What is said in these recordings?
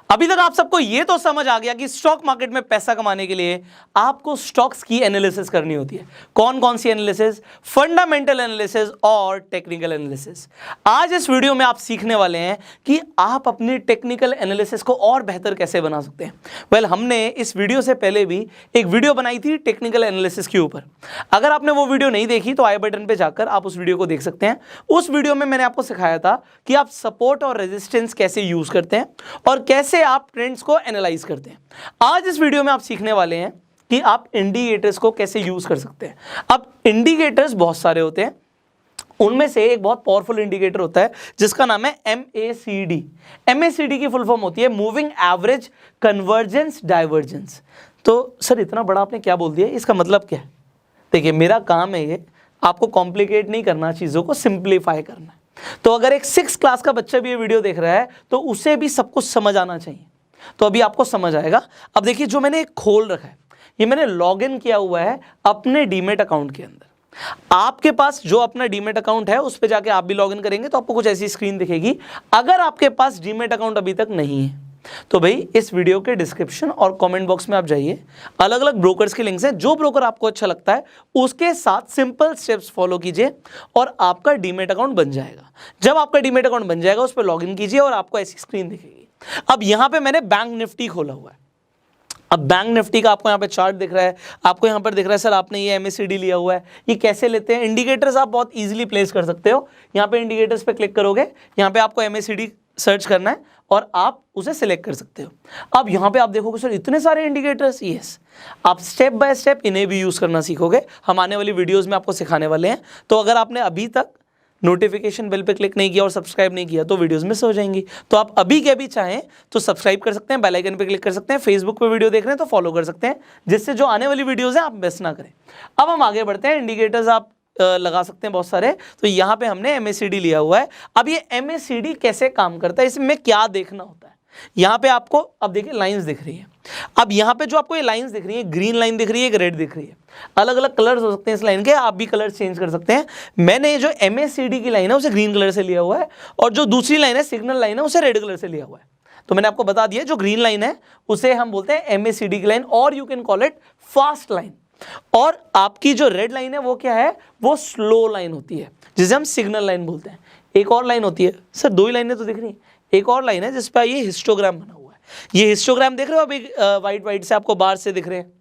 अभी तक आप सबको ये तो समझ आ गया कि स्टॉक मार्केट में पैसा कमाने के लिए आपको स्टॉक्स की एनालिसिस करनी होती है। कौन कौन सी एनालिसिस? फंडामेंटल एनालिसिस और टेक्निकल एनालिसिस। आज इस वीडियो में आप सीखने वाले हैं कि आप अपनी टेक्निकल एनालिसिस को और बेहतर कैसे बना सकते हैं। हमने इस वीडियो से पहले भी एक वीडियो बनाई थी टेक्निकल एनालिसिस के ऊपर। अगर आपने वो वीडियो नहीं देखी तो आई बटन पे जाकर आप उस वीडियो को देख सकते हैं। उस वीडियो में मैंने आपको सिखाया था कि आप सपोर्ट और रेजिस्टेंस कैसे यूज करते हैं और कैसे आप ट्रेंड्स को एनालाइज करते हैं। आज इस वीडियो में आप सीखने वाले हैं कि आप इंडिकेटर्स को कैसे यूज कर सकते हैं। अब इंडिकेटर्स बहुत सारे होते हैं, उनमें से एक बहुत पावरफुल इंडिकेटर होता है जिसका नाम है MACD। MACD की फुल फॉर्म होती है मूविंग एवरेज कन्वर्जेंस डाइवर्जेंस। तो सर इतना बड़ा आपने क्या बोल दिया, इसका मतलब क्या है? देखिए मेरा काम है ये आपको कॉम्प्लिकेट नहीं करना, चीज़ों को सिंप्लीफाई करना है। तो अगर एक 6 क्लास का बच्चा भी ये वीडियो देख रहा है तो उसे भी सब कुछ समझ आना चाहिए। तो अभी आपको समझ आएगा। अब देखिए जो मैंने एक खोल रखा है, ये मैंने लॉग इन किया हुआ है अपने डीमेट अकाउंट के अंदर। आपके पास जो अपना डीमेट अकाउंट है उस पर जाके आप भी लॉग इन करेंगे तो आपको कुछ ऐसी स्क्रीन दिखेगी। अगर आपके पास डीमेट अकाउंट अभी तक नहीं है तो भाई इस वीडियो के डिस्क्रिप्शन और कमेंट बॉक्स में आप जाइए, अलग अलग ब्रोकर्स के लिंक्स हैं, जो ब्रोकर आपको अच्छा लगता है उसके साथ सिंपल स्टेप्स फॉलो कीजिए और आपका डीमेट अकाउंट बन जाएगा। जब आपका डीमेट अकाउंट बन जाएगा उस पर लॉगिन कीजिए और आपको ऐसी स्क्रीन दिखेगी। अब यहां पे मैंने बैंक निफ्टी खोला हुआ है। अब बैंक निफ्टी का आपको यहाँ पे चार्ट दिख रहा है, आपको यहाँ पर दिख रहा है सर आपने ये MACD लिया हुआ है, ये कैसे लेते हैं? इंडिकेटर्स आप बहुत इजीली प्लेस कर सकते हो। यहाँ पे इंडिकेटर्स पे क्लिक करोगे, यहाँ पे आपको MACD सर्च करना है और आप उसे सिलेक्ट कर सकते हो। अब यहाँ पे आप देखोगे सर इतने सारे इंडिकेटर्स, यस आप स्टेप बाय स्टेप इन्हें भी यूज़ करना सीखोगे। हम आने वाली वीडियोज़ में आपको सिखाने वाले हैं। तो अगर आपने अभी तक नोटिफिकेशन बेल पे क्लिक नहीं किया और सब्सक्राइब नहीं किया तो वीडियोस मिस हो जाएंगी। तो आप अभी के अभी चाहें तो सब्सक्राइब कर सकते हैं, बेल आइकन पे क्लिक कर सकते हैं, फेसबुक पे वीडियो देख रहे हैं तो फॉलो कर सकते हैं, जिससे जो आने वाली वीडियोस हैं आप मिस ना करें। अब हम आगे बढ़ते हैं। इंडिकेटर्स आप लगा सकते हैं बहुत सारे। तो यहाँ पे हमने MACD लिया हुआ है। अब ये MACD कैसे काम करता है, इसमें क्या देखना होता है? यहाँ पे आपको अब देखिए लाइंस दिख रही है। अब यहाँ पे जो आपको ये लाइंस दिख रही है, ग्रीन लाइन दिख रही है, एक रेड दिख रही है। अलग अलग कलर्स हो सकते हैं इस लाइन के, आप भी कलर चेंज कर सकते हैं। मैंने जो MACD की लाइन है उसे ग्रीन कलर से लिया हुआ है और जो दूसरी लाइन है सिग्नल लाइन है उसे रेड कलर से लिया हुआ है। तो मैंने आपको बता दिया जो ग्रीन लाइन है उसे हम बोलते हैं MACD की लाइन और you can call it fast line. और आपकी जो रेड लाइन है वो क्या है? वो स्लो लाइन होती है जिसे हम सिग्नल लाइन बोलते हैं। एक और लाइन होती है, सर 2 ही लाइनें तो दिख रही हैं, एक और लाइन है जिस पर ये हिस्टोग्राम बना हुआ है। ये हिस्टोग्राम देख रहे हो अभी वाइट वाइट से आपको बाहर से दिख रहे हैं,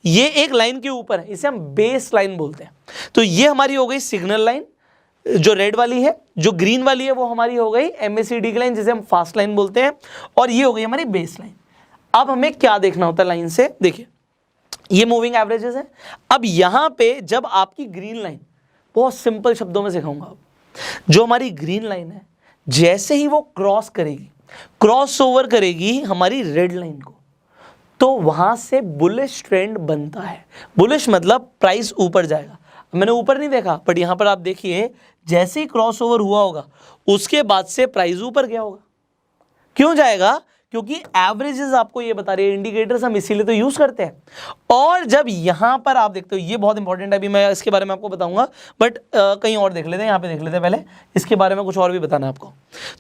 ये एक लाइन के ऊपर है, इसे हम बेस लाइन बोलते हैं। तो ये हमारी हो गई सिग्नल लाइन जो रेड वाली है, जो ग्रीन वाली है वो हमारी हो गई MACD की लाइन जिसे हम फास्ट लाइन बोलते हैं, और ये हो गई हमारी बेस लाइन। अब हमें क्या देखना होता है लाइन से? देखिए ये मूविंग एवरेजेस है। अब यहां पे जब आपकी ग्रीन लाइन, बहुत सिंपल शब्दों में सिखाऊंगा, अब जो हमारी ग्रीन लाइन है जैसे ही वो क्रॉस करेगी, क्रॉस ओवर करेगी हमारी रेड लाइन को, तो वहां से बुलिश ट्रेंड बनता है। बुलिश मतलब प्राइस ऊपर जाएगा। मैंने ऊपर नहीं देखा बट यहां पर आप देखिए जैसे ही क्रॉस ओवर हुआ होगा उसके बाद से प्राइस ऊपर गया होगा। क्यों जाएगा? क्योंकि एवरेजेस आपको ये बता रहे हैं, इंडिकेटर्स हम इसीलिए तो यूज करते हैं। और जब यहां पर आप देखते हो, ये बहुत इंपॉर्टेंट है, अभी मैं इसके बारे में आपको बताऊंगा बट कहीं और देख लेते हैं, यहां पे देख लेते हैं पहले, इसके बारे में कुछ और भी बताना है आपको।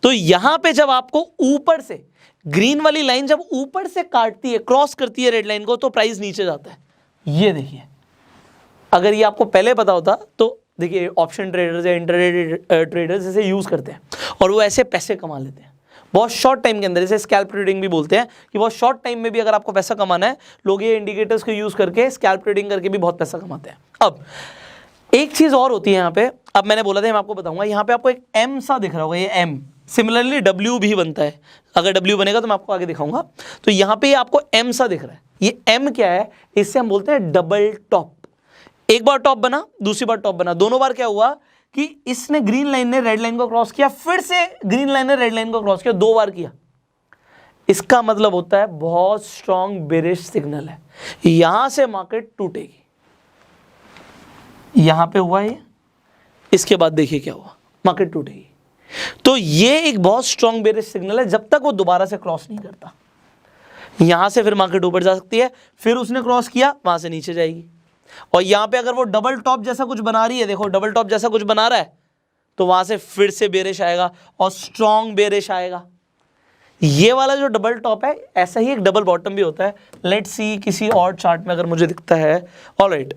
तो यहां पे जब आपको ऊपर से ग्रीन वाली लाइन जब ऊपर से काटती है, क्रॉस करती है रेड लाइन को, तो प्राइस नीचे जाता है। ये देखिए, अगर ये आपको पहले पता होता तो देखिए ऑप्शन ट्रेडर्स या इंट्राडे ट्रेडर्स इसे यूज करते हैं और वो ऐसे पैसे कमा लेते हैं बहुत शॉर्ट टाइम के अंदर। इसे स्कैल्प ट्रेडिंग भी बोलते हैं कि बहुत शॉर्ट टाइम में भी अगर आपको पैसा कमाना है, लोग ये इंडिकेटर्स को यूज करके स्कैल्प ट्रेडिंग करके भी बहुत पैसा कमाते हैं। अब एक चीज और होती है यहाँ पे, अब मैंने बोला था मैं आपको बताऊंगा, यहाँ पे आपको एक M सा दिख रहा होगा, ये M। सिमिलरली W भी बनता है, अगर W बनेगा तो मैं आपको आगे दिखाऊंगा। तो यहाँ पे आपको M सा दिख रहा है, ये M क्या है? इससे हम बोलते हैं डबल टॉप। एक बार टॉप बना, दूसरी बार टॉप बना, दोनों बार क्या हुआ कि इसने ग्रीन लाइन ने रेड लाइन को क्रॉस किया, फिर से ग्रीन लाइन ने रेड लाइन को क्रॉस किया, 2 बार किया। इसका मतलब होता है बहुत स्ट्रॉन्ग बेरिश सिग्नल है, यहां से मार्केट टूटेगी। यहां पे हुआ ये, इसके बाद देखिए क्या हुआ, मार्केट टूटेगी। तो ये एक बहुत स्ट्रॉन्ग बेरिश सिग्नल है जब तक वो दोबारा से क्रॉस नहीं करता। यहां से फिर मार्केट ऊपर जा सकती है, फिर उसने क्रॉस किया, वहां से नीचे जाएगी। और यहां पे अगर वो डबल टॉप जैसा कुछ बना रही है, देखो डबल टॉप जैसा कुछ बना रहा है, तो वहां से फिर से बेरिश आएगा और स्ट्रॉन्ग बेरिश आएगा। ये वाला जो डबल टॉप है ऐसा ही एक डबल बॉटम भी होता है। लेट्स सी किसी और चार्ट में अगर मुझे दिखता है, ऑलराइट,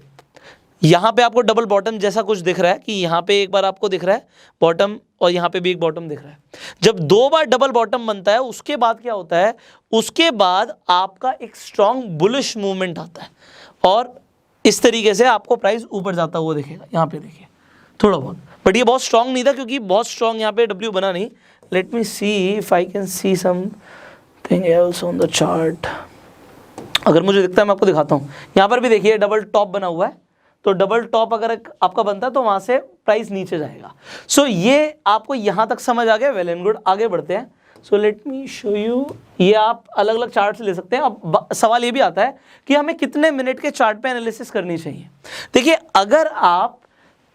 यहाँ पे आपको डबल बॉटम जैसा कुछ दिख रहा है कि यहाँ पे एक बार आपको दिख रहा है बॉटम और यहाँ पे भी एक बॉटम दिख रहा है। जब दो बार डबल बॉटम बनता है उसके बाद क्या होता है, उसके बाद आपका एक स्ट्रॉन्ग बुलिश मूवमेंट आता है और इस तरीके से आपको प्राइस ऊपर जाता हुआ दिखेगा। यहाँ पे देखिए थोड़ा बहुत, बट ये बहुत स्ट्रॉन्ग नहीं था क्योंकि बहुत स्ट्रॉन्ग यहाँ पे डब्ल्यू बना नहीं। Late me see if I can see something else on the chart. अगर मुझे दिखता है मैं आपको दिखाता हूँ। यहाँ पर भी देखिए डबल टॉप बना हुआ है, तो डबल टॉप अगर आपका बनता है तो वहाँ से प्राइस नीचे जाएगा। सो ये आपको यहाँ तक समझ आ गया, वेल एंड गुड। आगे बढ़ते हैं। So let me show you, ये आप अलग अलग चार्ट्स ले सकते हैं। अब सवाल ये भी आता है कि हमें कितने मिनट के चार्ट पे एनालिसिस करनी चाहिए। देखिए अगर आप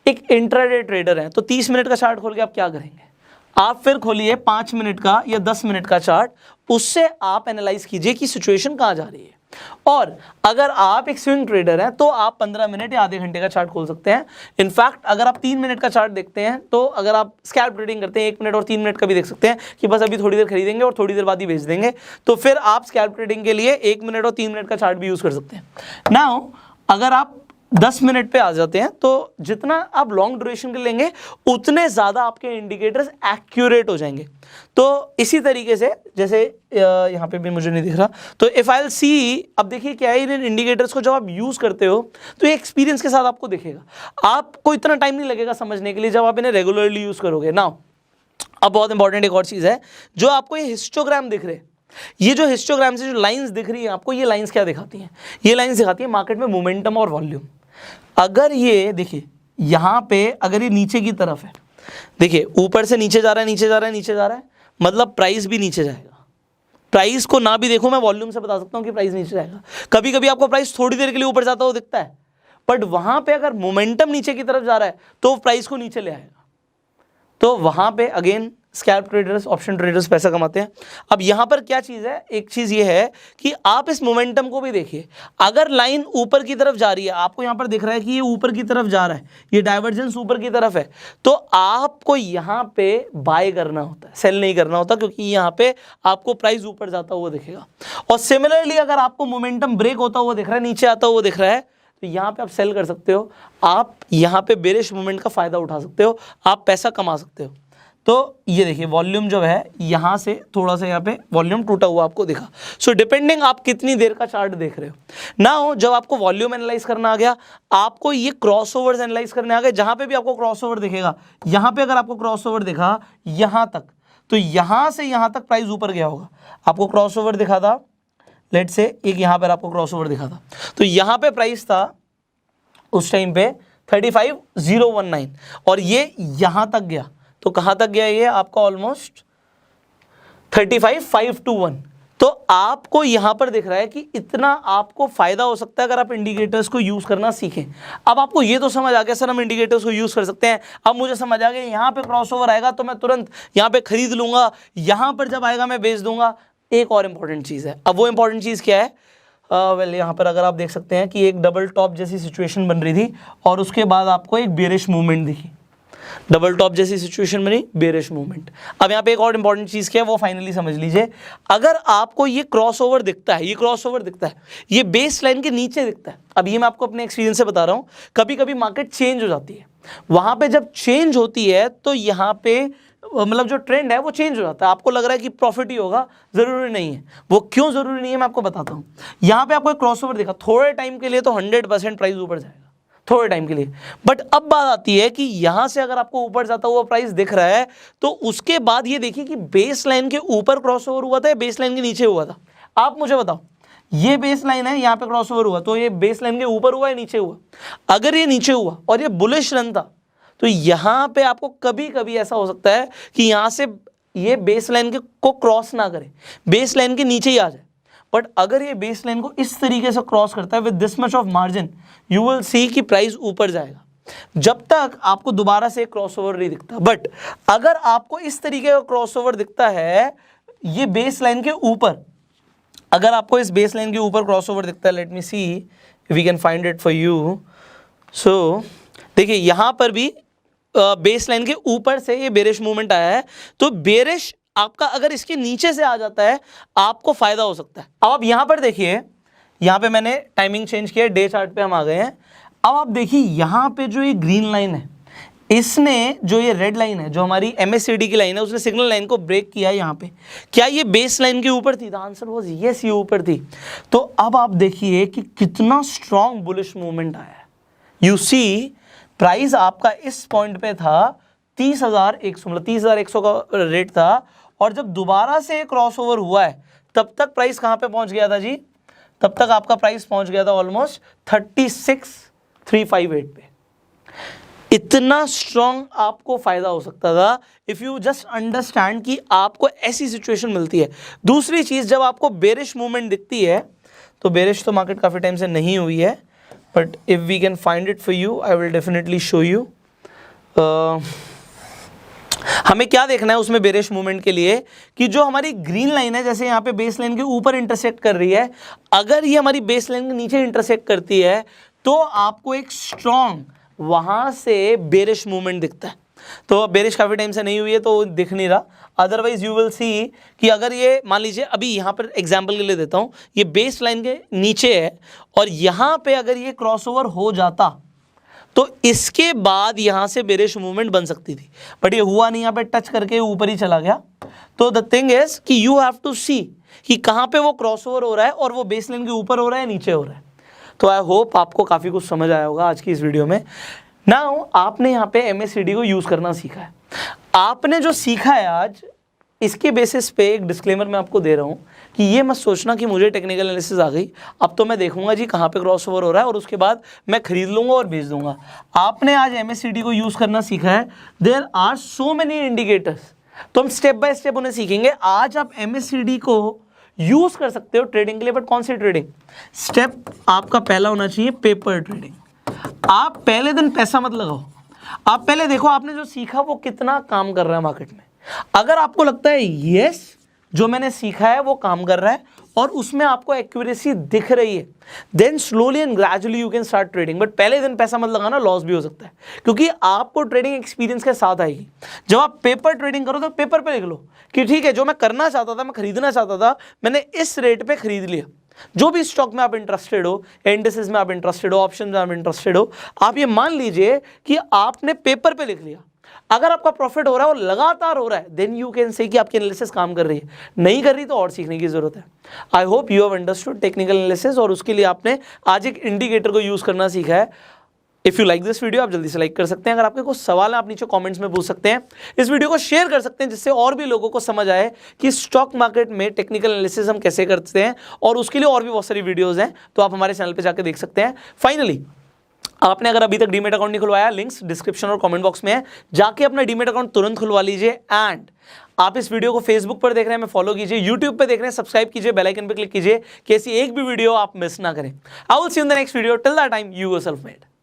एक इंट्राडे ट्रेडर हैं तो 30 मिनट का चार्ट खोल के आप क्या करेंगे, आप फिर खोलिए 5 मिनट का या 10 मिनट का चार्ट, उससे आप एनालाइज कीजिए कि सिचुएशन कहाँ जा रही है। और अगर आप एक स्विंग ट्रेडर हैं तो आप 15 मिनट या आधे घंटे का चार्ट खोल सकते हैं। इनफैक्ट अगर आप 3 मिनट का चार्ट देखते हैं तो अगर आप स्कैल्प ट्रेडिंग करते हैं 1 मिनट और 3 मिनट का भी देख सकते हैं कि बस अभी थोड़ी देर खरीदेंगे और थोड़ी देर बाद ही बेच देंगे, तो फिर आप स्कैल्प ट्रेडिंग के लिए 1 मिनट और 3 मिनट का चार्ट भी यूज कर सकते हैं। नाउ अगर आप 10 मिनट पे आ जाते हैं तो जितना आप लॉन्ग ड्यूरेशन के लेंगे उतने ज़्यादा आपके इंडिकेटर्स एक्यूरेट हो जाएंगे। तो इसी तरीके से जैसे यहाँ पे भी मुझे नहीं दिख रहा, तो इफ आई विल सी, अब देखिए क्या है, इन इंडिकेटर्स को जब आप यूज़ करते हो तो ये एक्सपीरियंस के साथ आपको दिखेगा। आपको इतना टाइम नहीं लगेगा समझने के लिए जब आप इन्हें रेगुलरली यूज़ करोगे। नाउ अब बहुत इंपॉर्टेंट एक और चीज़ है, जो आपको ये हिस्टोग्राम दिख रहे हैं, ये जो हिस्टोग्राम से जो लाइंस दिख रही है आपको, ये लाइंस क्या दिखाती हैं? ये लाइंस दिखाती है मार्केट में मोमेंटम और वॉल्यूम। अगर ये देखिए यहाँ पे अगर ये नीचे की तरफ है, देखिए ऊपर से नीचे जा रहा है, नीचे जा रहा है, नीचे जा रहा है, मतलब प्राइस भी नीचे जाएगा। प्राइस को ना भी देखो, मैं वॉल्यूम से बता सकता हूँ कि प्राइस नीचे जाएगा। कभी कभी आपको प्राइस थोड़ी देर के लिए ऊपर जाता हुआ दिखता है, बट वहां पे अगर मोमेंटम नीचे की तरफ जा रहा है तो प्राइस को नीचे ले आएगा। तो वहां पे again scalp traders, option traders पैसा कमाते हैं। अब यहाँ पर क्या चीज़ है, एक चीज़ ये है कि आप इस मोमेंटम को भी देखिए। अगर लाइन ऊपर की तरफ जा रही है, आपको यहाँ पर दिख रहा है कि ये ऊपर की तरफ जा रहा है, ये डाइवर्जेंस ऊपर की तरफ है, तो आपको यहाँ पे बाय करना होता है, सेल नहीं करना होता, क्योंकि यहाँ पे आपको प्राइस ऊपर जाता हुआ दिखेगा। और सिमिलरली अगर आपको मोमेंटम ब्रेक होता हुआ दिख रहा है, नीचे आता हुआ दिख रहा है, तो यहाँ पे आप सेल कर सकते हो। आप यहाँ पे बेरिश मूवमेंट का फायदा उठा सकते हो, आप पैसा कमा सकते हो। तो ये देखिए वॉल्यूम जो है यहाँ से थोड़ा सा यहाँ पे वॉल्यूम टूटा हुआ आपको दिखा। सो डिपेंडिंग आप कितनी देर का चार्ट देख रहे हो। नाउ जब आपको वॉल्यूम एनालाइज करना आ गया, आपको ये क्रॉसओवर्स एनालाइज करने आ गए। जहाँ पे भी आपको क्रॉसओवर दिखेगा, यहाँ पे अगर आपको क्रॉसओवर दिखा यहाँ तक, तो यहाँ से यहाँ तक प्राइस ऊपर गया होगा। आपको क्रॉसओवर दिखा था, लेट से एक यहाँ पर आपको क्रॉसओवर दिखा था, तो यहाँ पे प्राइस था उस टाइम पे 35,019 और ये यहाँ तक गया, तो कहाँ तक गया? ये आपका ऑलमोस्ट 35,521। तो आपको यहाँ पर दिख रहा है कि इतना आपको फायदा हो सकता है अगर आप इंडिकेटर्स को यूज़ करना सीखें। अब आपको ये तो समझ आ गया सर हम इंडिकेटर्स को यूज़ कर सकते हैं। अब मुझे समझ आ गया यहाँ पे क्रॉसओवर आएगा तो मैं तुरंत यहाँ पे खरीद लूँगा, यहाँ पर जब आएगा मैं बेच दूंगा। एक और इंपॉर्टेंट चीज़ है। अब वो इंपॉर्टेंट चीज़ क्या है? यहाँ पर अगर आप देख सकते हैं कि एक डबल टॉप जैसी सिचुएशन बन रही थी और उसके बाद आपको एक बेरिश मूवमेंट दिखी। डबल टॉप जैसी सिचुएशन बनी, बेरिश मूवमेंट। अब यहाँ पे एक और इंपॉर्टेंट चीज़ क्या है वो फाइनली समझ लीजिए। अगर आपको ये क्रॉसओवर दिखता है, ये क्रॉसओवर दिखता है, ये बेस लाइन के नीचे दिखता है। अब ये मैं आपको अपने एक्सपीरियंस से बता रहा हूँ, कभी कभी मार्केट चेंज हो जाती है। वहाँ पे जब चेंज होती है तो यहाँ पे मतलब जो ट्रेंड है वो चेंज हो जाता है। आपको लग रहा है कि प्रॉफिट ही होगा, ज़रूरी नहीं है। वो क्यों ज़रूरी नहीं है मैं आपको बताता हूँ। यहाँ पे आपको एक क्रॉसओवर दिखा, थोड़े टाइम के लिए तो 100% प्राइस ऊपर जाएगा, थोड़े टाइम के लिए। बट अब बात आती है कि यहाँ से अगर आपको ऊपर जाता हुआ प्राइस दिख रहा है तो उसके बाद ये देखिए कि बेस लाइन के ऊपर क्रॉसओवर हुआ था या बेस लाइन के नीचे हुआ था। आप मुझे बताओ, ये बेस लाइन है, यहाँ पे क्रॉसओवर हुआ, तो ये बेस लाइन के ऊपर हुआ या नीचे हुआ? अगर ये नीचे हुआ और ये बुलिश रन था तो यहाँ पे आपको कभी कभी ऐसा हो सकता है कि यहाँ से ये बेस लाइन के को क्रॉस ना करे, बेस लाइन के नीचे ही आ जाए। बट अगर ये बेस लाइन को इस तरीके से क्रॉस करता है with this much of margin, you will see कि प्राइस ऊपर जाएगा जब तक आपको दोबारा से क्रॉसओवर नहीं दिखता। बट अगर आपको इस तरीके का क्रॉसओवर दिखता है ये बेस लाइन के ऊपर, अगर आपको इस बेस लाइन के ऊपर क्रॉसओवर दिखता है, let me see if we can find it for you. So देखिए यहाँ पर भी बेस लाइन के ऊपर से ये बेरिश मूवमेंट आया है, तो बेरिश आपका अगर इसके नीचे से आ जाता है आपको फायदा हो सकता है। अब आप यहां पर देखिए, यहां पे मैंने टाइमिंग चेंज किया, डे चार्ट पे हम आ गए हैं। अब आप देखिए यहां पे जो ये ग्रीन लाइन है, इसने जो ये रेड लाइन है, जो हमारी MACD की लाइन है, उसने सिग्नल लाइन को ब्रेक किया यहाँ पे। क्या ये बेस लाइन के ऊपर थी? द आंसर वाज यस, ये ऊपर थी। तो अब आप देखिए कि कितना स्ट्रॉन्ग बुलिश मूवमेंट आया है। यू सी प्राइस आपका इस पॉइंट पे था 30,100, मतलब 30,100 का रेट था, और जब दोबारा से क्रॉस ओवर हुआ है तब तक प्राइस कहाँ पे पहुंच गया था जी? तब तक आपका प्राइस पहुंच गया था ऑलमोस्ट 36,358 पे। इतना स्ट्रॉन्ग आपको फायदा हो सकता था इफ यू जस्ट अंडरस्टैंड कि आपको ऐसी सिचुएशन मिलती है। दूसरी चीज, जब आपको बेरिश मूवमेंट दिखती है, तो बेरिश तो मार्केट काफी टाइम से नहीं हुई है, but if we can find it for you I will definitely show you. हमें क्या देखना है उसमें बेरिश मूवमेंट के लिए, कि जो हमारी ग्रीन लाइन है, जैसे यहाँ पे बेस लाइन के ऊपर इंटरसेक्ट कर रही है, अगर ये हमारी बेस लाइन के नीचे इंटरसेक्ट करती है तो आपको एक स्ट्रॉन्ग वहां से बेरिश मूवमेंट दिखता है। तो बेरिश काफी टाइम से नहीं हुई है तो दिख नहीं रहा, अदरवाइज यू विल सी कि अगर ये मान लीजिए, अभी यहाँ पर एग्जांपल के लिए देता हूँ, ये बेस लाइन के नीचे है और यहाँ पे अगर ये क्रॉसओवर हो जाता तो इसके बाद यहाँ से बेरिश मूवमेंट बन सकती थी, बट ये हुआ नहीं, यहाँ पे टच करके ऊपर ही चला गया। तो द थिंग इज कि यू हैव टू सी कि कहाँ पे वो क्रॉसओवर हो रहा है और वो बेस लाइन के ऊपर हो रहा है, नीचे हो रहा है। तो आई होप आपको काफ़ी कुछ समझ आया होगा आज की इस वीडियो में। नाउ आपने यहाँ पे MACD को यूज़ करना सीखा है। आपने जो सीखा है आज, इसके बेसिस पे एक डिस्क्लेमर मैं आपको दे रहा हूँ कि ये मत सोचना कि मुझे टेक्निकल एनालिसिस आ गई, अब तो मैं देखूंगा जी कहाँ पे क्रॉसओवर हो रहा है और उसके बाद मैं खरीद लूँगा और बेच दूंगा। आपने आज MACD को यूज़ करना सीखा है। There are so many indicators, तो हम स्टेप बाय स्टेप उन्हें सीखेंगे। आज आप MACD को यूज कर सकते हो ट्रेडिंग के लिए, बट कौन सी ट्रेडिंग? स्टेप आपका पहला होना चाहिए पेपर ट्रेडिंग। आप पहले दिन पैसा मत लगाओ, आप पहले देखो आपने जो सीखा वो कितना काम कर रहा है मार्केट में। अगर आपको लगता है यस जो मैंने सीखा है वो काम कर रहा है और उसमें आपको एक्यूरेसी दिख रही है, then slowly and gradually you can start trading. But पहले दिन पैसा मत लगाना, लॉस भी हो सकता है, क्योंकि आपको ट्रेडिंग एक्सपीरियंस के साथ आएगी। जब आप पेपर ट्रेडिंग करो तो पेपर पे लिख लो कि ठीक है, जो मैं करना चाहता था, मैं खरीदना चाहता था, मैंने इस रेट पे खरीद लिया। जो भी स्टॉक में आप इंटरेस्टेड हो, इंडिसेस में आप इंटरेस्टेड हो, ऑप्शन में आप इंटरेस्टेड हो, आप ये मान लीजिए कि आपने पेपर पे लिख लिया। अगर आपका प्रॉफिट हो रहा है और लगातार हो रहा है, देन यू कैन से कि आपकी एनालिसिस काम कर रही है। नहीं कर रही तो और सीखने की जरूरत है। I hope you have understood technical analysis, और उसके लिए आपने आज एक इंडिकेटर को यूज करना सीखा है। If you like this video, आप जल्दी से लाइक कर सकते हैं। अगर आपके कुछ सवाल है आप नीचे कमेंट्स में पूछ सकते हैं। इस वीडियो को शेयर कर सकते हैं जिससे और भी लोगों को समझ आए कि स्टॉक मार्केट में टेक्निकल एनालिसिस हम कैसे करते हैं, और उसके लिए और भी बहुत सारी वीडियोस हैं, तो आप हमारे चैनल पे जाकर देख सकते हैं। फाइनली, आपने अगर अभी तक डीमेट अकाउंट नहीं खुलवाया, लिंक्स डिस्क्रिप्शन और कमेंट बॉक्स में है, जाके अपना डीमेट अकाउंट तुरंत खुलवा लीजिए। एंड आप इस वीडियो को फेसबुक पर देख रहे हैं, मैं फॉलो कीजिए, यूट्यूब पे देख रहे हैं, सब्सक्राइब कीजिए, बेल आइकन पे क्लिक कीजिए कि ऐसी एक भी वीडियो आप मिस ना करें। I will see you in the next video. Till that time, you yourself made.